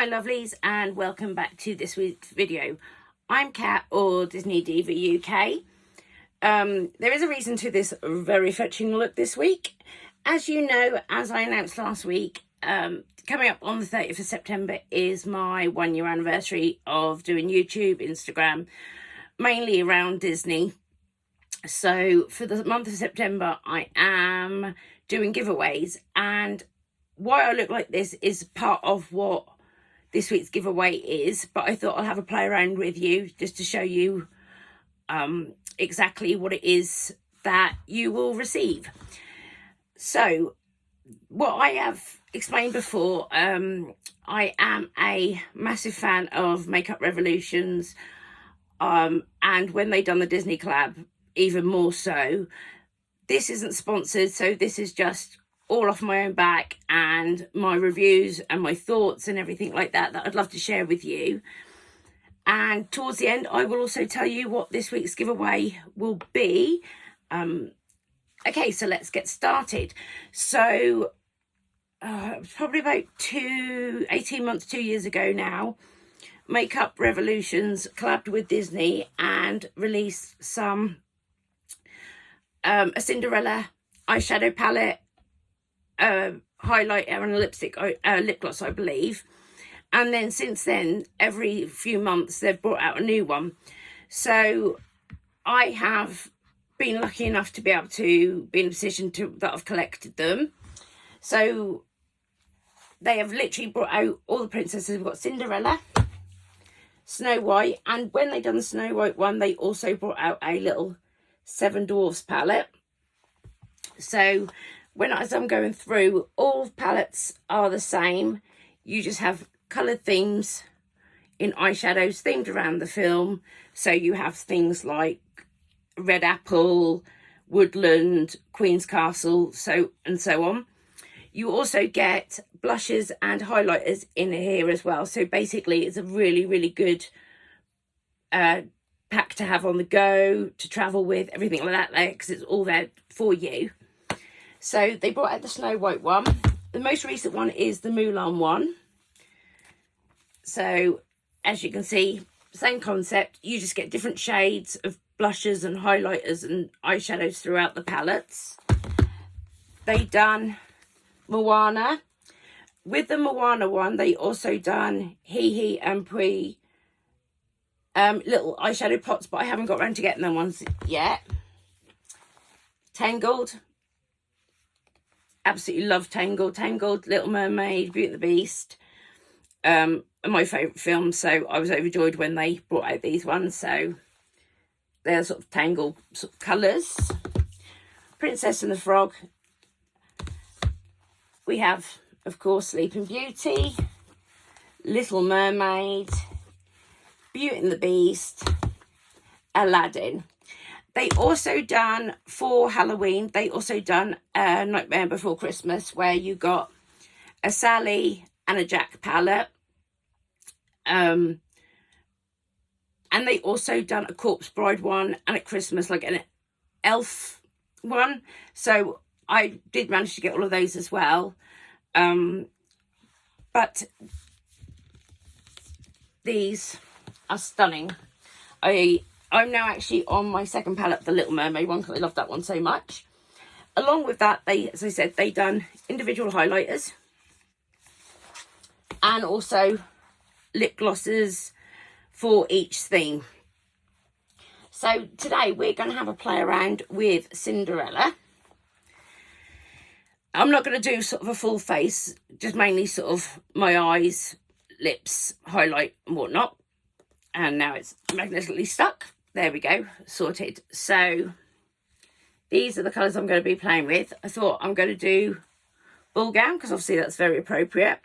Hi lovelies, and welcome back to this week's video. I'm Kat, or Disney Diva UK. There is a reason to this very fetching look this week. As you know, as I announced last week, coming up on the 30th of September is my 1 year anniversary of doing YouTube, Instagram, mainly around Disney. So for the month of September, I am doing giveaways, and why I look like this is part of what this week's giveaway is, but I thought I'll have a play around with you just to show you exactly what it is that you will receive. So what I have explained before, I am a massive fan of Makeup Revolutions, and when they done the Disney collab, even more so. This isn't sponsored, so this is just all off my own back and my reviews and my thoughts and everything like that I'd love to share with you. And towards the end, I will also tell you what this week's giveaway will be. Okay, so let's get started. So probably about 18 months, 2 years ago now, Makeup Revolutions collabed with Disney and released a Cinderella eyeshadow palette, highlighter and a lip gloss, I believe. And then since then, every few months they've brought out a new one. So I have been lucky enough to be able to be in a position that I've collected them. So they have literally brought out all the princesses. We've got Cinderella, Snow White, and when they done the Snow White one, they also brought out a little Seven Dwarfs palette. So as I'm going through, all palettes are the same. You just have coloured themes in eyeshadows themed around the film. So you have things like Red Apple, Woodland, Queen's Castle, so on. You also get blushes and highlighters in here as well. So basically it's a really, really good pack to have on the go, to travel with, everything like that, because it's all there for you. So they brought out the Snow White one. The most recent one is the Mulan one. So as you can see, same concept. You just get different shades of blushes and highlighters and eyeshadows throughout the palettes. They done Moana. With the Moana one, they also done Hee and Pui little eyeshadow pots, but I haven't got around to getting them ones yet. Tangled. Absolutely love Tangled, Little Mermaid, Beauty and the Beast. My favourite film, so I was overjoyed when they brought out these ones. So they're sort of Tangled sort of colours. Princess and the Frog. We have, of course, Sleeping Beauty, Little Mermaid, Beauty and the Beast, Aladdin. They also done, for Halloween, they also done a Nightmare Before Christmas, where you got a Sally and a Jack palette. And they also done a Corpse Bride one and at Christmas, like an elf one. So I did manage to get all of those as well. But these are stunning. I'm now actually on my second palette, the Little Mermaid one, because I love that one so much. Along with that, as I said, they done individual highlighters and also lip glosses for each theme. So today we're going to have a play around with Cinderella. I'm not going to do sort of a full face, just mainly sort of my eyes, lips, highlight and whatnot. And now it's magnetically stuck. There we go, sorted. So these are the colours I'm going to be playing with. I thought I'm going to do Ball Gown, because obviously that's very appropriate.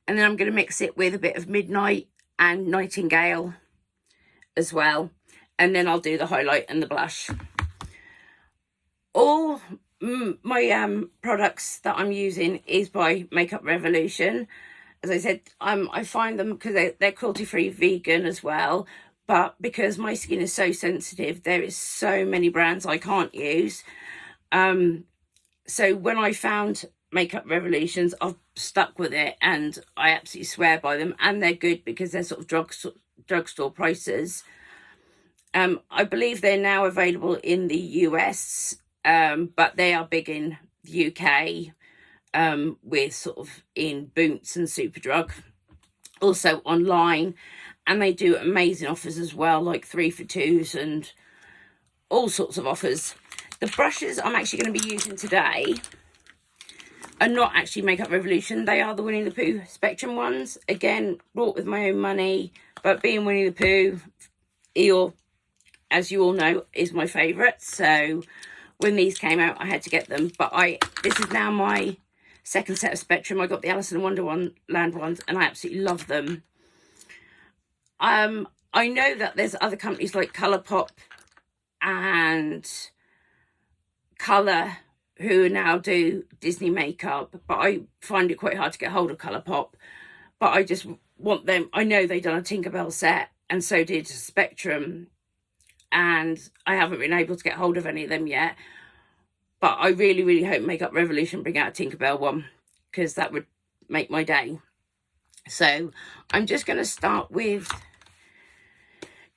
And then I'm going to mix it with a bit of Midnight and Nightingale as well. And then I'll do the highlight and the blush. All my products that I'm using is by Makeup Revolution. As I said, I find them because they're cruelty-free, vegan as well. But because my skin is so sensitive, there is so many brands I can't use. So when I found Makeup Revolutions. I've stuck with it and I absolutely swear by them, and they're good because they're sort of drugstore prices. I believe they're now available in the US, but they are big in the UK, with sort of in Boots and Superdrug, also online, and they do amazing offers as well, like 3 for 2s and all sorts of offers. The brushes I'm actually going to be using today are not actually Makeup Revolution. They are the Winnie the Pooh Spectrum ones. Again, bought with my own money, but being Winnie the Pooh, Eeyore, as you all know, is my favourite. So when these came out, I had to get them. But this is now my second set of Spectrum. I got the Alice in Wonderland ones, and I absolutely love them. I know that there's other companies like Colourpop and Colour who now do Disney makeup, but I find it quite hard to get hold of Colourpop. But I just want them. I know they've done a Tinkerbell set, and so did Spectrum, and I haven't been able to get hold of any of them yet. But I really, really hope Makeup Revolution bring out a Tinkerbell one, because that would make my day. So I'm just going to start with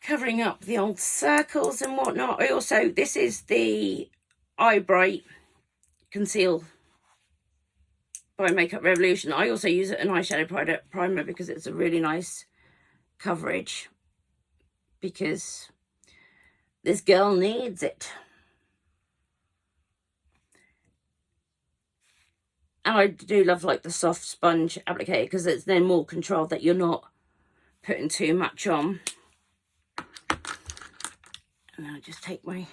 covering up the old circles and whatnot. This is the Eyebrow Conceal by Makeup Revolution. I also use an eyeshadow primer because it's a really nice coverage, because this girl needs it. And I do love like the soft sponge applicator, because it's then more controlled, that you're not putting too much on. And I'll just take my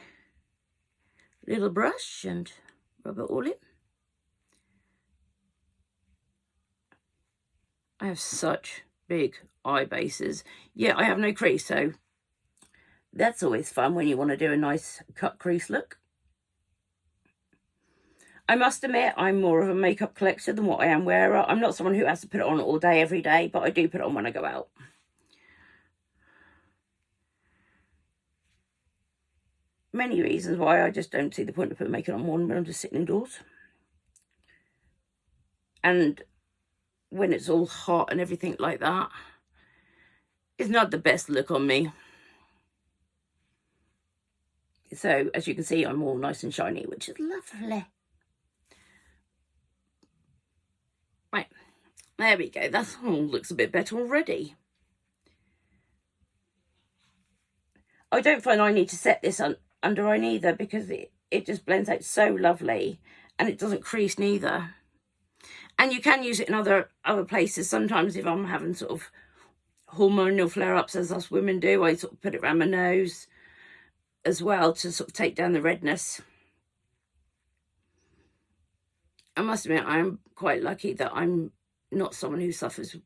little brush and rub it all in. I have such big eye bases. Yeah, I have no crease, so that's always fun when you want to do a nice cut crease look. I must admit, I'm more of a makeup collector than what I am wearer. I'm not someone who has to put it on all day, every day, but I do put it on when I go out. Many reasons why I just don't see the point of putting makeup on when I'm just sitting indoors. And when it's all hot and everything like that, it's not the best look on me. So, as you can see, I'm all nice and shiny, which is lovely. Right, there we go. That all looks a bit better already. I don't find I need to set this under eye neither, because it just blends out so lovely, and it doesn't crease neither. And you can use it in other places. Sometimes if I'm having sort of hormonal flare-ups, as us women do, I sort of put it around my nose as well to sort of take down the redness. I must admit, I'm quite lucky that I'm not someone who suffers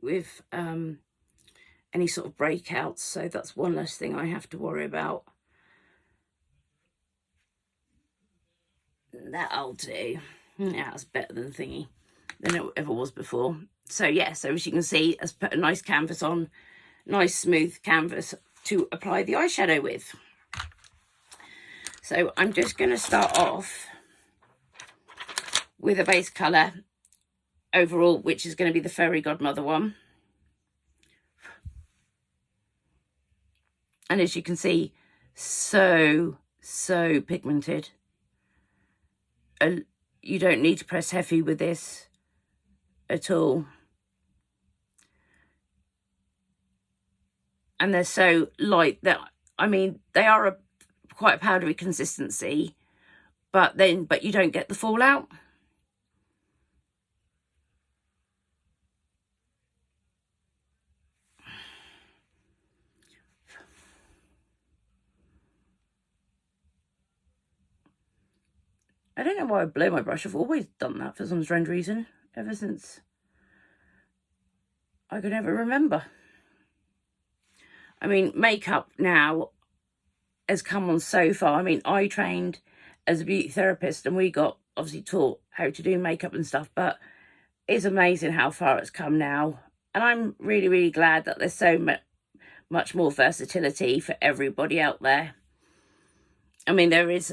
with any sort of breakouts, so that's one less thing I have to worry about. That'll do. Yeah, that's better than thingy than it ever was before. So yeah, so as you can see, I've put a nice canvas on, nice smooth canvas to apply the eyeshadow with. So I'm just going to start off with a base colour overall, which is going to be the Fairy Godmother one. And as you can see, so pigmented. You don't need to press heavy with this at all. And they're so light that, I mean, they are quite a powdery consistency, but you don't get the fallout. I don't know why I blow my brush. I've always done that for some strange reason, ever since I could ever remember. I mean, makeup now has come on so far. I mean, I trained as a beauty therapist, and we got obviously taught how to do makeup and stuff, but it's amazing how far it's come now. And I'm really, really glad that there's so much more versatility for everybody out there. I mean, there is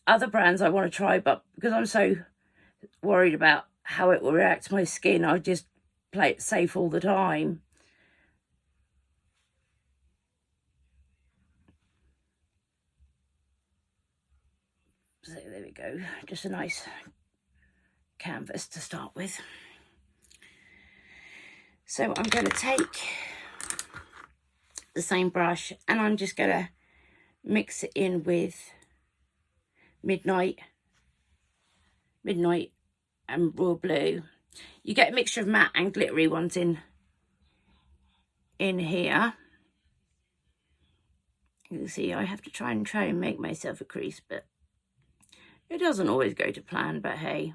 other brands I want to try, but because I'm so worried about how it will react to my skin, I just play it safe all the time. So there we go, just a nice canvas to start with. So I'm going to take the same brush and I'm just going to mix it in with Midnight and Royal Blue. You get a mixture of matte and glittery ones in here. You can see I have to try and make myself a crease, but it doesn't always go to plan, but hey.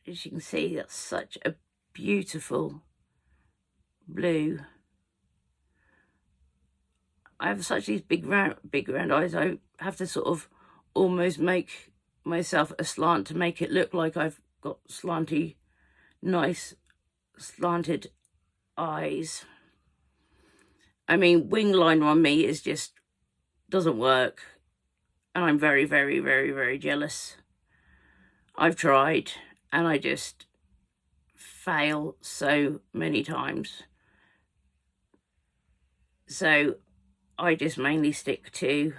As you can see, that's such a beautiful blue. I have such these big round eyes. I have to sort of almost make myself a slant to make it look like I've got nice slanted eyes. I mean, wing liner on me is just doesn't work, and I'm very, very, very, very jealous. I've tried and I just fail so many times. So I just mainly stick to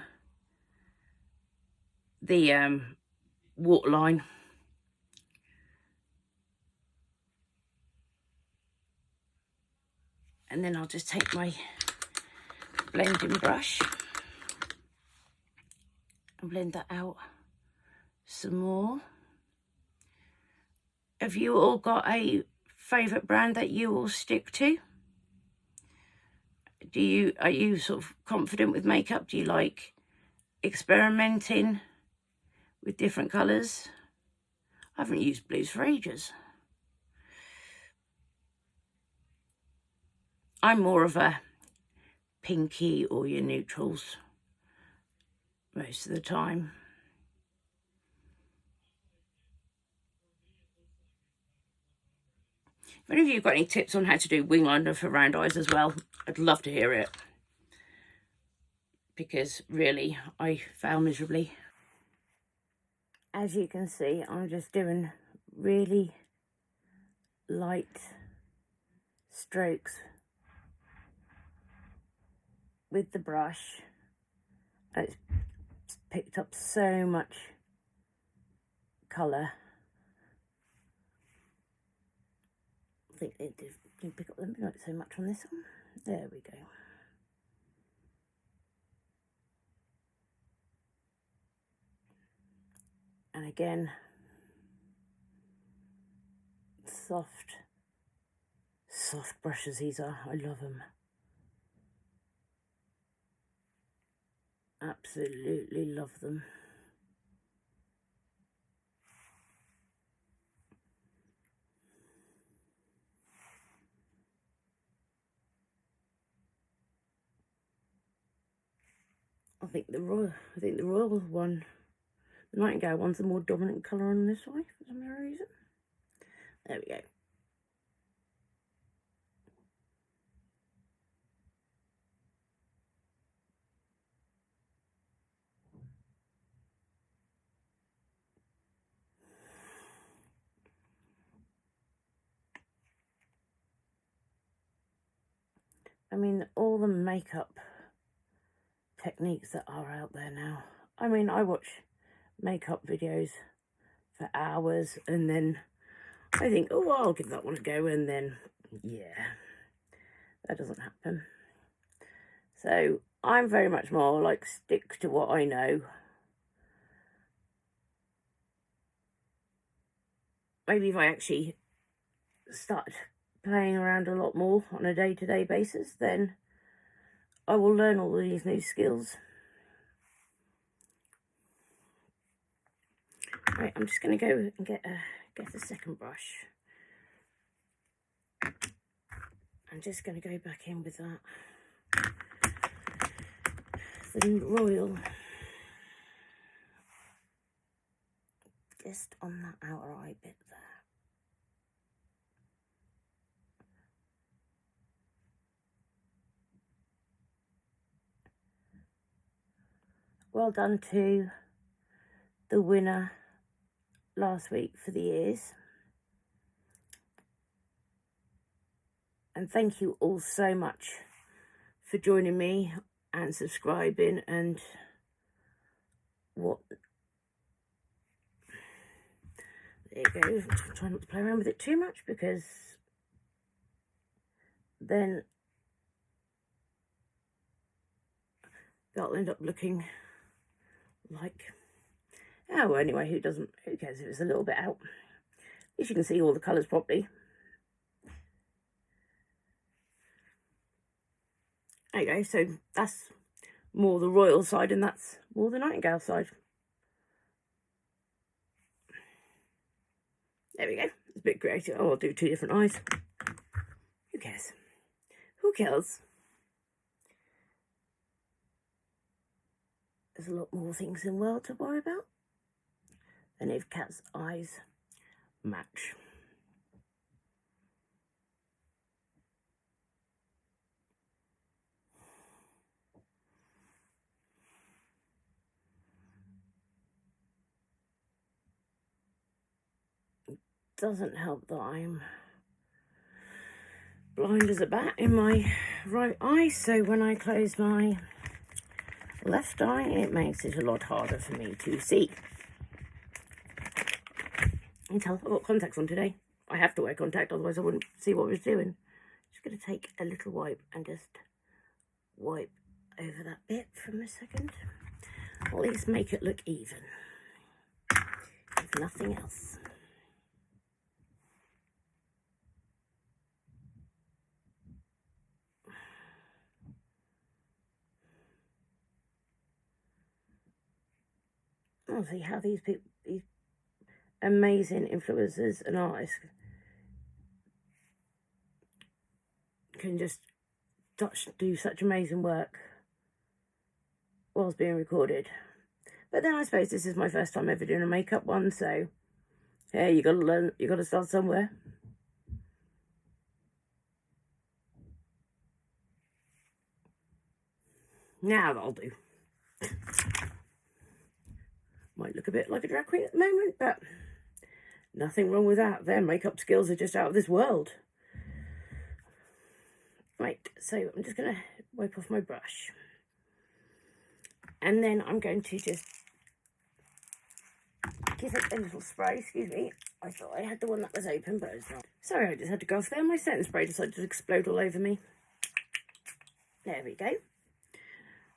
the waterline. And then I'll just take my blending brush and blend that out some more. Have you all got a favourite brand that you all stick to? Are you sort of confident with makeup? Do you like experimenting with different colours? I haven't used blues for ages. I'm more of a pinky or your neutrals most of the time. If any of you have got any tips on how to do wing liner for round eyes as well, I'd love to hear it. Because really, I fail miserably. As you can see, I'm just doing really light strokes with the brush. It's picked up so much colour. I think it didn't pick up not so much on this one. There we go. And again, soft brushes these are. I love them. Absolutely love them. I think the royal one, the Nightingale one's the more dominant colour on this eye for some reason. There we go. I mean, all the makeup techniques that are out there now. I mean, I watch makeup videos for hours and then I think, oh, I'll give that one a go, and then, yeah, that doesn't happen. So I'm very much more like stick to what I know. Maybe if I actually start playing around a lot more on a day-to-day basis, then I will learn all these new skills. Right, I'm just going to go and get a second brush. I'm just going to go back in with that. The royal. Just on that outer eye bit there. well done to the winner last week for the ears. And thank you all so much for joining me and subscribing and what. There you go. Try not to play around with it too much, because then that'll end up looking like, oh, well, anyway, who cares if it's a little bit out. At least you can see all the colours properly. There you go. So that's more the royal side, and that's more the nightingale side. There we go. It's a bit creative. Oh, I'll do 2 different eyes. Who cares? Who cares? There's a lot more things in the world to worry about than if Cat's eyes match. Doesn't help that I'm blind as a bat in my right eye, so when I close my left eye, it makes it a lot harder for me to see. You can tell I've got contacts on today. I have to wear contact, otherwise I wouldn't see what I was doing. Just going to take a little wipe and just wipe over that bit for a second. Or at least make it look even, if nothing else. I'll see how these people, these amazing influencers and artists, can just do such amazing work whilst being recorded. But then I suppose this is my first time ever doing a makeup one, so yeah, you gotta learn, you gotta start somewhere. Now that'll do. Might look a bit like a drag queen at the moment, but nothing wrong with that. Their makeup skills are just out of this world. Right, so I'm just going to wipe off my brush. And then I'm going to just give it a little spray. Excuse me. I thought I had the one that was open, but it's not. Sorry, I just had to go off there. My setting spray decided to explode all over me. There we go.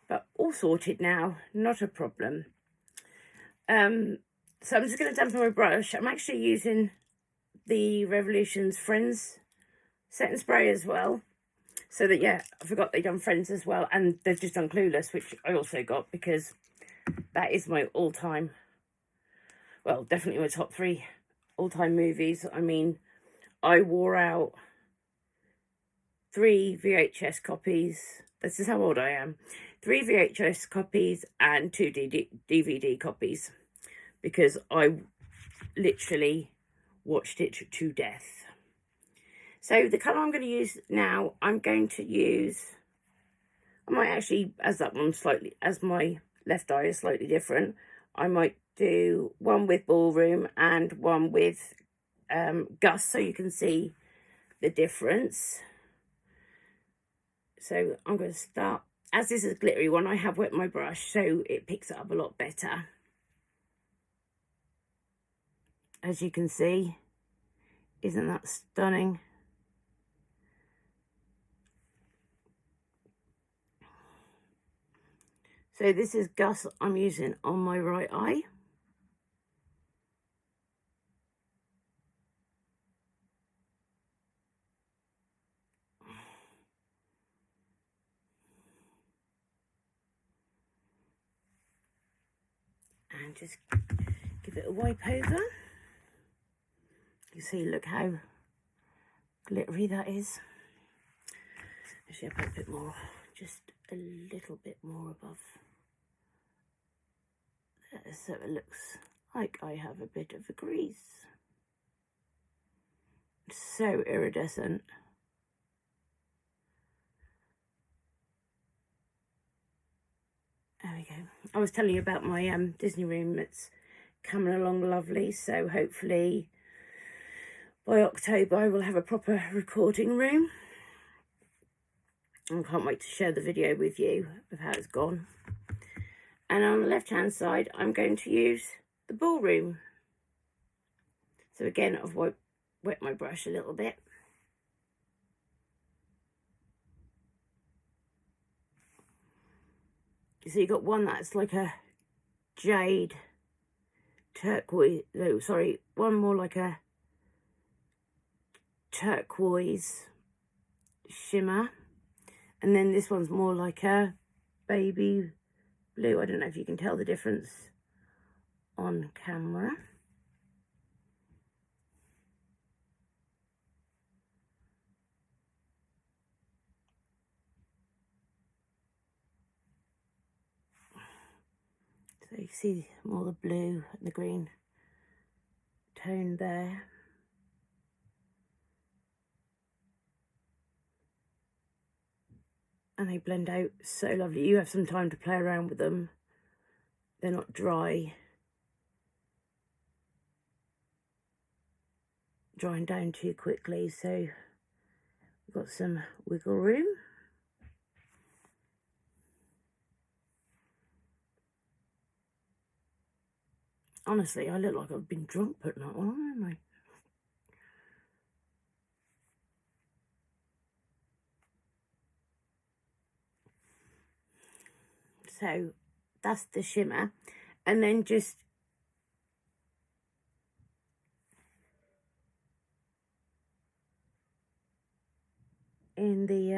But all sorted now. Not a problem. So I'm just going to dampen my brush. I'm actually using the Revolution's Friends setting spray as well. So that, yeah, I forgot they've done Friends as well. And they've just done Clueless, which I also got because that is my all-time, well, definitely my top 3 all-time movies. I mean, I wore out 3 VHS copies. This is how old I am. 3 VHS copies and 2 DVD copies, because I literally watched it to death. So the colour I'm going to use now, I'm going to use, I might actually, as that one slightly, as my left eye is slightly different, I might do one with Ballroom and one with Gus, so you can see the difference. So I'm going to start, as this is a glittery one, I have wet my brush, so it picks it up a lot better. As you can see, isn't that stunning? So this is Gus I'm using on my right eye. And just give it a wipe over. You see, look how glittery that is. Actually, I'll put a bit more, just a little bit more above there, so it looks like I have a bit of a crease. So iridescent. There we go. I was telling you about my Disney room that's coming along lovely, so hopefully by October I will have a proper recording room. I can't wait to share the video with you of how it's gone. And on the left hand side I'm going to use the ballroom. So again, I've wet my brush a little bit. So you've got one that's like a jade turquoise, no, sorry, one more like a turquoise shimmer. And then this one's more like a baby blue. I don't know if you can tell the difference on camera. So you see more the blue and the green tone there. And they blend out so lovely. You have some time to play around with them. They're not drying down too quickly, so we've got some wiggle room. Honestly, I look like I've been drunk putting that one on, haven't I? So that's the shimmer, and then just in the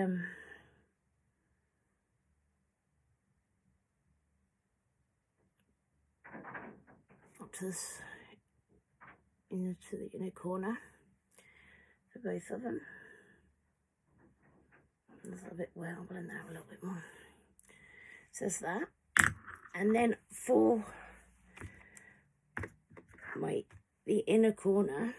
up to this into the inner corner for both of them. A little bit, well, blend that a little bit more. So there's that, and then for the inner corner,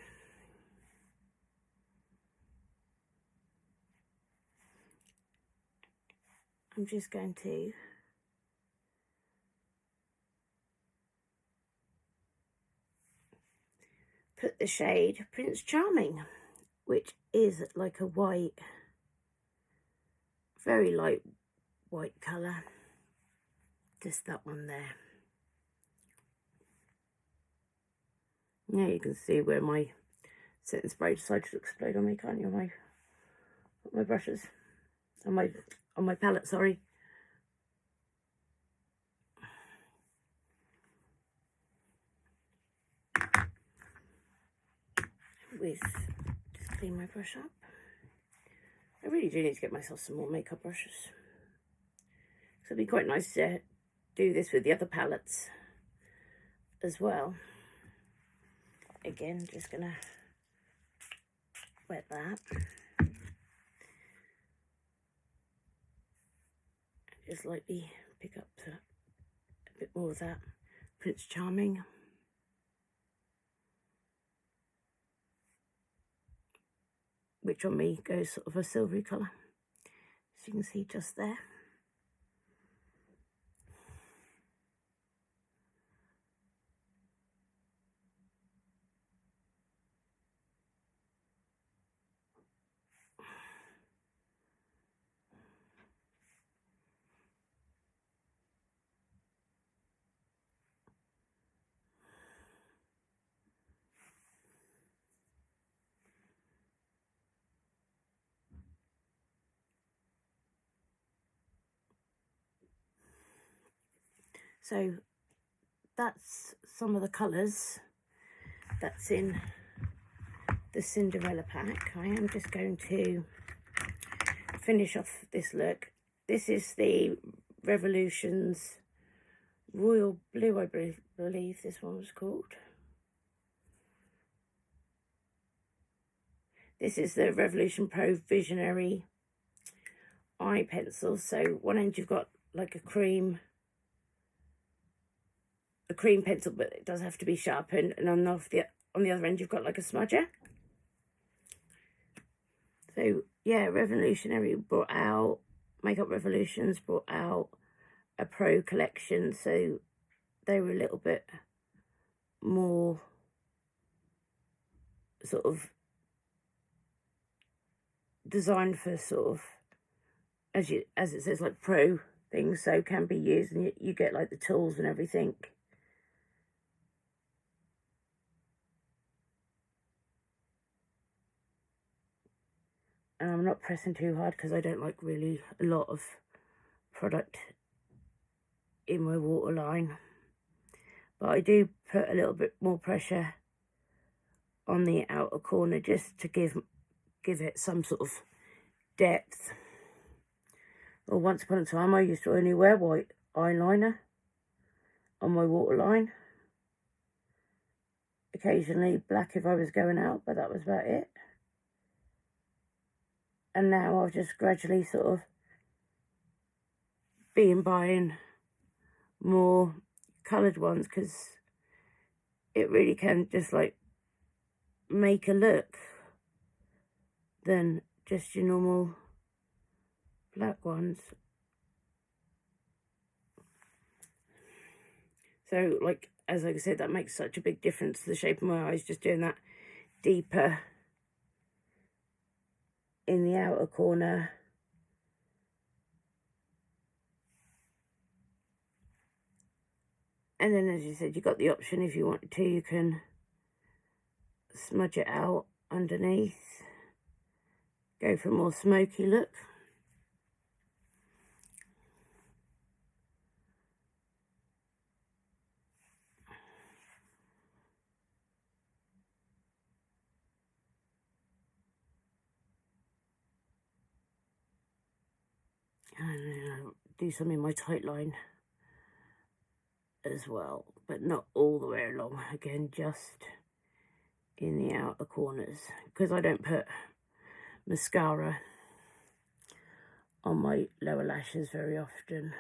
I'm just going to put the shade Prince Charming, which is like a white, very light white colour. Just that one there. Now you can see where my setting spray decided to explode on me, can't you? My brushes, on my palette, sorry. With just clean my brush up. I really do need to get myself some more makeup brushes. So it'd be quite nice to do this with the other palettes as well. Again, just gonna wet that. Just lightly pick up a bit more of that Prince Charming. Which on me goes sort of a silvery colour, as you can see just there. So that's some of the colours that's in the Cinderella pack. I am just going to finish off this look. This is the Revolution's Royal Blue, I believe this one was called. This is the Revolution Pro Visionary eye pencil. So one end you've got like a cream pencil, but it does have to be sharpened, and on the other end you've got like a smudger. So yeah, Revolutionary brought out, Makeup Revolutions brought out a pro collection, so they were a little bit more sort of designed for sort of, as it says, like pro things, so can be used, and you get like the tools and everything. And I'm not pressing too hard because I don't like really a lot of product in my waterline, but I do put a little bit more pressure on the outer corner just to give it some sort of depth. Well, once upon a time I used to only wear white eyeliner on my waterline, occasionally black if I was going out, but that was about it. And now I've just gradually sort of been buying more coloured ones, because it really can just like make a look than just your normal black ones. So like, as I said, that makes such a big difference to the shape of my eyes, just doing that deeper in the outer corner. And then, as you said, you've got the option, if you wanted to, you can smudge it out underneath, go for a more smoky look. And then I'll do some in my tight line as well, but not all the way along, again, just in the outer corners, because I don't put mascara on my lower lashes very often.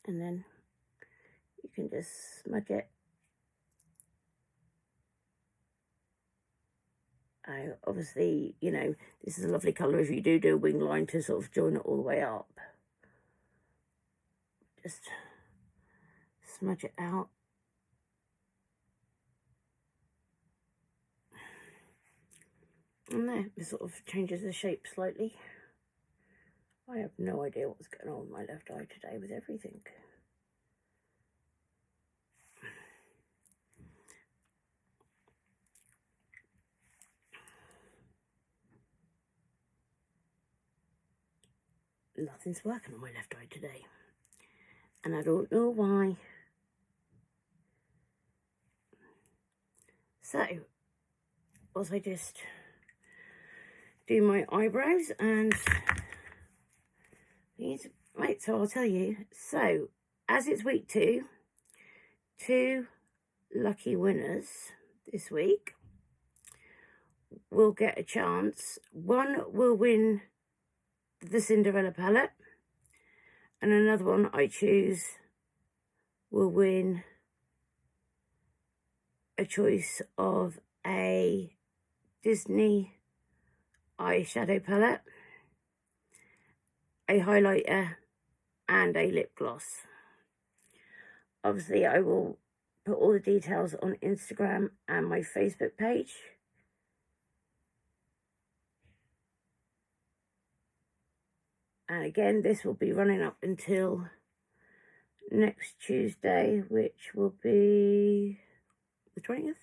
And then you can just smudge it out. Obviously, you know, this is a lovely colour if you do a wing line to sort of join it all the way up. Just smudge it out. And there, it sort of changes the shape slightly. I have no idea what's going on with my left eye today with everything. Nothing's working on my left eye today, and I don't know why. So, was I just do my eyebrows and these, right, so I'll tell you. So, as it's week 2, 2 lucky winners this week will get a chance. One will win the Cinderella palette, and another one I choose will win a choice of a Disney eyeshadow palette, a highlighter, and a lip gloss. Obviously, I will put all the details on Instagram and my Facebook page. And again, this will be running up until next Tuesday, which will be the 20th.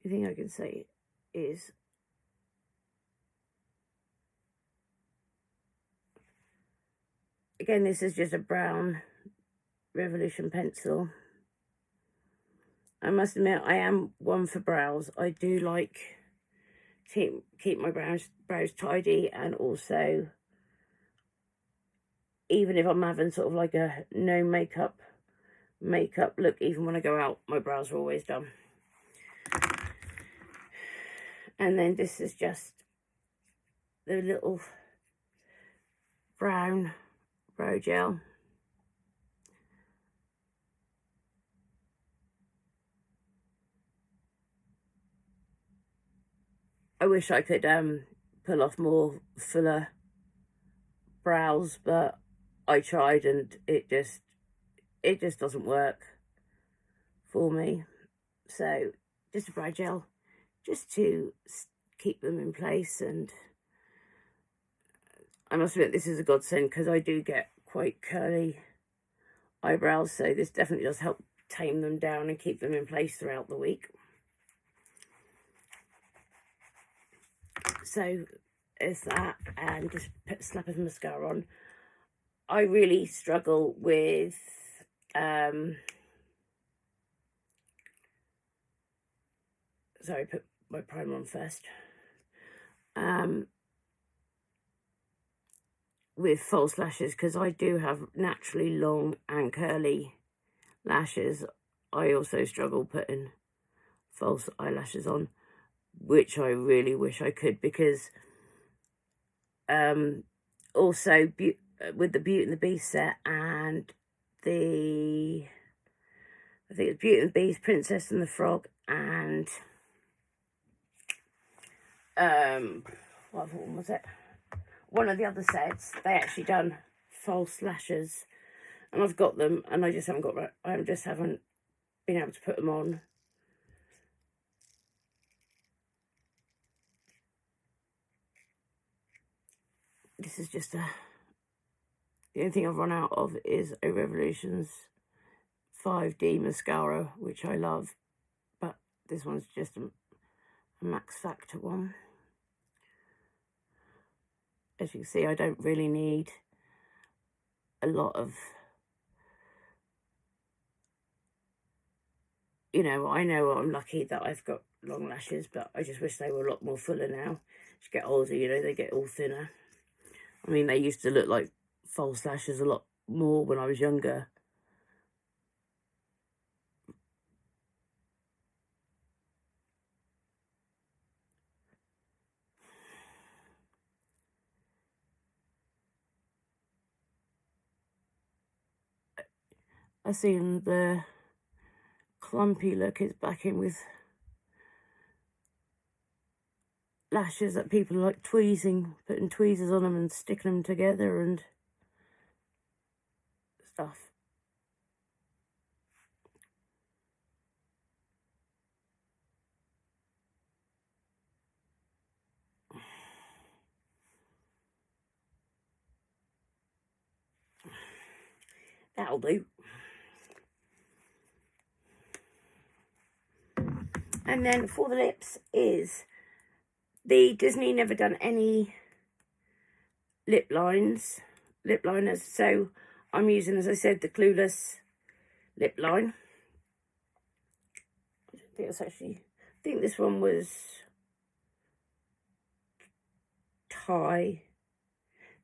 The thing I can say is again, this is just a brown Revolution pencil. I must admit, I am one for brows. I do like to keep my brows tidy, and also, even if I'm having sort of like a no makeup look, even when I go out, my brows are always done. And then this is just the little brown brow gel. I wish I could pull off more fuller brows, but I tried and it just doesn't work for me. So just a brow gel just to keep them in place. And I must admit, this is a godsend because I do get quite curly eyebrows, so this definitely does help tame them down and keep them in place throughout the week. So there's that, and just put a slap of mascara on. I really struggle with sorry, put my primer on first. With false lashes, because I do have naturally long and curly lashes. I also struggle putting false eyelashes on, which I really wish I could, because also with the Beauty and the Beast set and the, I think it's Beauty and the Beast, Princess and the Frog, and what one was it? One of the other sets, they actually done false lashes, and I've got them, and I just haven't been able to put them on. This is just the only thing I've run out of is a Revolutions 5D mascara, which I love, but this one's just a Max Factor one. As you can see, I don't really need a lot of, you know I'm lucky that I've got long lashes, but I just wish they were a lot more fuller now. As you get older, you know, they get all thinner. I mean, they used to look like false lashes a lot more when I was younger. I seen the clumpy look is back in with lashes that people like tweezing, putting tweezers on them and sticking them together and stuff. That'll do. And then for the lips is the Disney Never Done Any lip liners. So I'm using, as I said, the Clueless lip line. I think this one was Ty.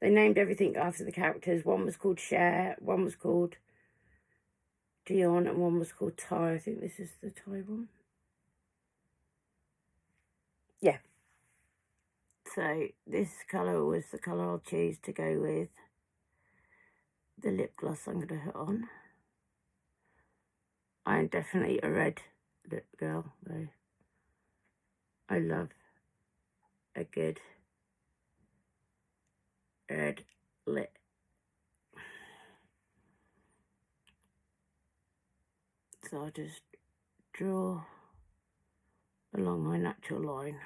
They named everything after the characters. One was called Cher, one was called Dionne, and one was called Ty. I think this is the Ty one. Yeah. So this colour was the colour I'll choose to go with the lip gloss I'm going to put on. I'm definitely a red lip girl, though. I love a good red lip. So I'll just draw along my natural line.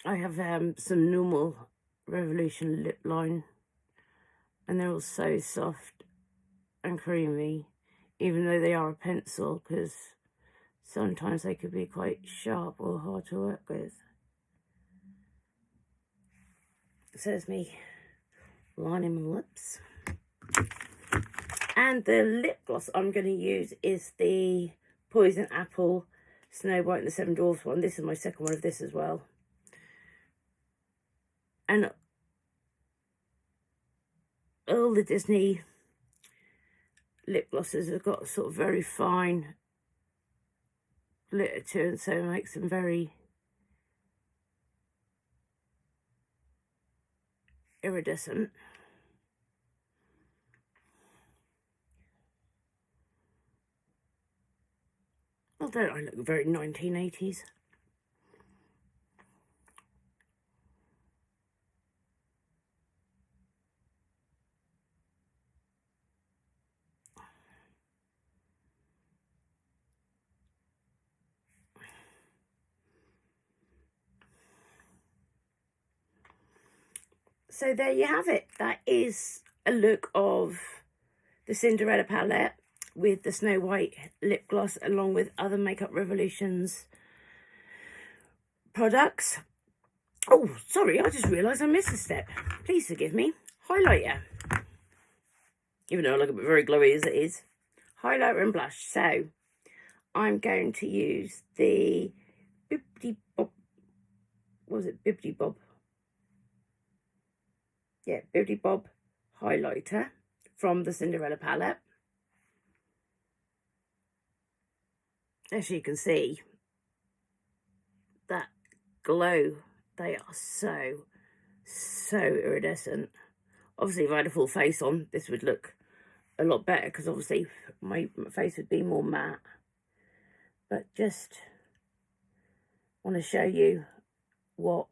I have some normal Revolution lip line, and they're all so soft and creamy, even though they are a pencil, because sometimes they could be quite sharp or hard to work with. So there's me lining my lips. And the lip gloss I'm going to use is the Poison Apple Snow White and the Seven Dwarfs one. This is my second one of this as well. And all the Disney lip glosses have got sort of very fine glitter to, and so it makes them very iridescent. Well, don't I look very 1980s? So there you have it. That is a look of the Cinderella palette with the Snow White lip gloss, along with other Makeup Revolutions products. Oh, sorry, I just realised I missed a step. Please forgive me. Highlighter. Even though I look a bit very glowy as it is. Highlighter and blush. So, I'm going to use the Bibbidi Bob. What was it? Bibbidi Bob. Yeah, Bibbidi Bob highlighter from the Cinderella palette. As you can see, that glow, they are so iridescent. Obviously, if I had a full face on, this would look a lot better, because obviously my face would be more matte. But just want to show you what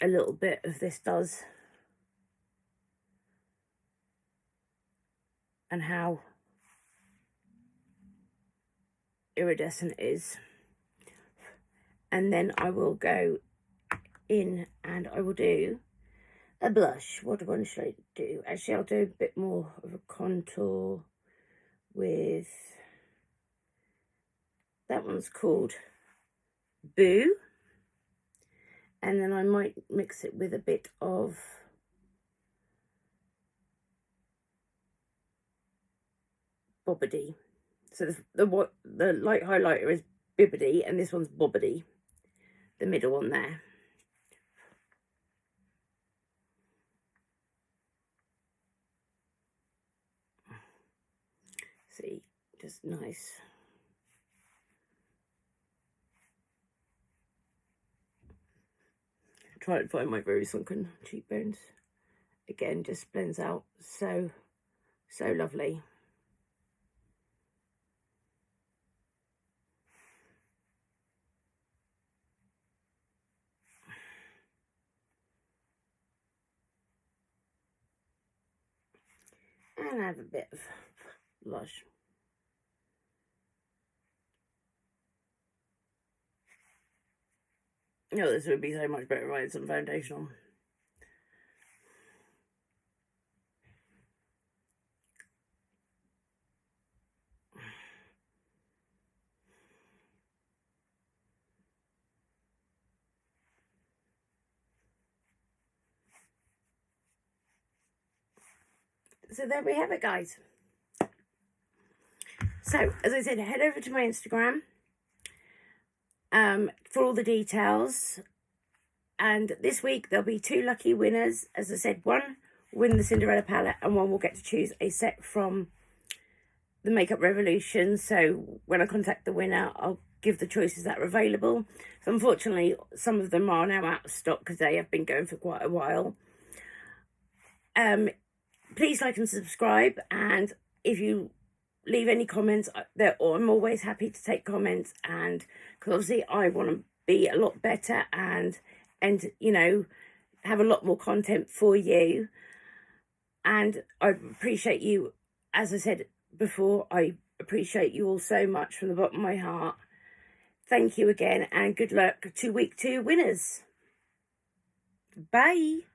a little bit of this does, and how iridescent it is. And then I will go in and I will do a blush. What one should I do? Actually, I'll do a bit more of a contour with, that one's called Boo. And then I might mix it with a bit of Bobbity. So the light highlighter is Bibbidi, and this one's Bobbity, the middle one there. See, just nice. Try to find my very sunken cheekbones. Again, just blends out so lovely. And have a bit of blush. Oh, this would be so much better with some foundation on. So there we have it, guys. So, as I said, head over to my Instagram for all the details. And this week, there'll be 2 lucky winners. As I said, one will win the Cinderella palette, and one will get to choose a set from the Makeup Revolution. So when I contact the winner, I'll give the choices that are available. So unfortunately, some of them are now out of stock because they have been going for quite a while. Please like and subscribe, and if you leave any comments, I'm always happy to take comments, and because obviously I want to be a lot better and you know, have a lot more content for you. And I appreciate you, as I said before, I appreciate you all so much from the bottom of my heart. Thank you again, and good luck to week 2 winners. Bye.